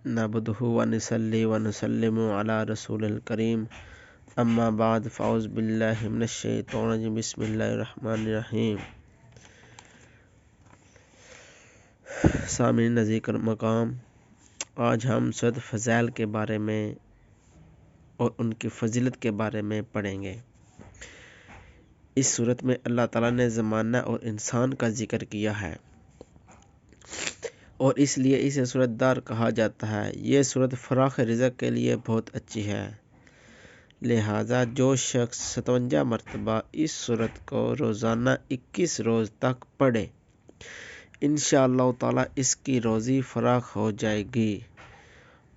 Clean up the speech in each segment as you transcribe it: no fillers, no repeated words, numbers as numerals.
نعبدہ ونصلی ونسلم علی رسول الکریم اما بعد فاعوذ باللہ من الشیطان الرجیم بسم اللہ الرحمن الرحیم۔ سامعین نزدیک مقام، آج ہم سورۃ فضائل کے بارے میں اور ان کی فضیلت کے بارے میں پڑھیں گے۔ اس سورت میں اللہ تعالیٰ نے زمانہ اور انسان کا ذکر کیا ہے اور اس لیے اسے سورۃ دار کہا جاتا ہے۔ یہ سورت فراخ رزق کے لیے بہت اچھی ہے، لہذا جو شخص 57 مرتبہ اس سورت کو روزانہ 21 روز تک پڑھے، انشاءاللہ تعالیٰ اس کی روزی فراخ ہو جائے گی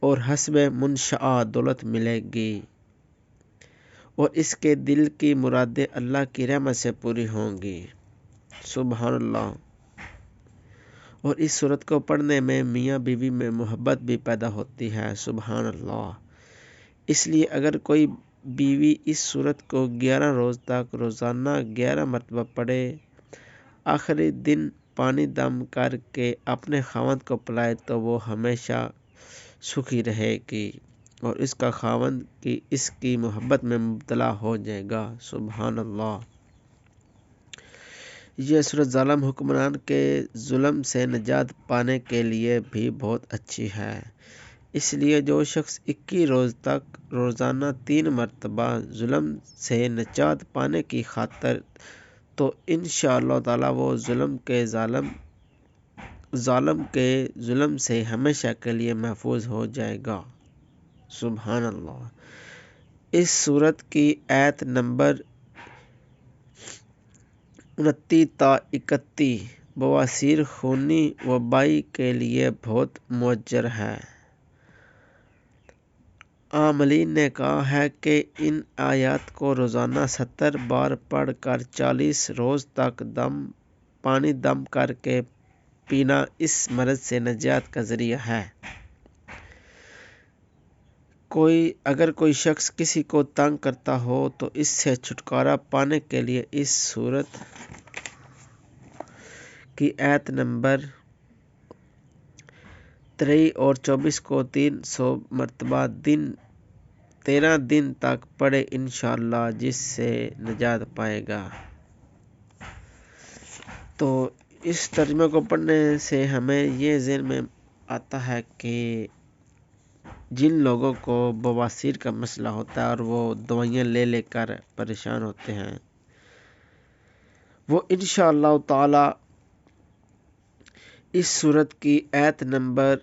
اور حسب منشاء دولت ملے گی اور اس کے دل کی مرادیں اللہ کی رحمت سے پوری ہوں گی۔ سبحان اللہ۔ اور اس سورت کو پڑھنے میں میاں بیوی میں محبت بھی پیدا ہوتی ہے۔ سبحان اللہ۔ اس لیے اگر کوئی بیوی اس سورت کو 11 روز تک روزانہ 11 مرتبہ پڑھے، آخری دن پانی دم کر کے اپنے خاوند کو پلائے تو وہ ہمیشہ سکھی رہے گی اور اس کا خاوند کی اس کی محبت میں مبتلا ہو جائے گا۔ سبحان اللہ۔ یہ سورت ظالم حکمران کے ظلم سے نجات پانے کے لیے بھی بہت اچھی ہے۔ اس لیے جو شخص 21 روز تک روزانہ 3 مرتبہ ظلم سے نجات پانے کی خاطر، تو انشاءاللہ تعالیٰ وہ ظالم کے ظلم سے ہمیشہ کے لیے محفوظ ہو جائے گا۔ سبحان اللہ۔ اس سورت کی آیت نمبر 29 تا 31 بواسیر خونی وبائی کے لیے بہت مؤثر ہے۔ عاملین نے کہا ہے کہ ان آیات کو روزانہ 70 بار پڑھ کر 40 روز تک پانی دم کر کے پینا اس مرض سے نجات کا ذریعہ ہے۔ اگر کوئی شخص کسی کو تنگ کرتا ہو تو اس سے چھٹکارا پانے کے لیے اس سورت کی آیت نمبر 23 اور 24 کو 300 مرتبہ 13 دن تک پڑھے، انشاءاللہ جس سے نجات پائے گا۔ تو اس ترجمے کو پڑھنے سے ہمیں یہ ذہن میں آتا ہے کہ جن لوگوں کو بواسیر کا مسئلہ ہوتا ہے اور وہ دوائیاں لے لے کر پریشان ہوتے ہیں، وہ انشاءاللہ تعالی اس سورت کی آیت نمبر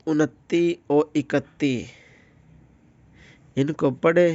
29 اور 31 ان کو پڑھے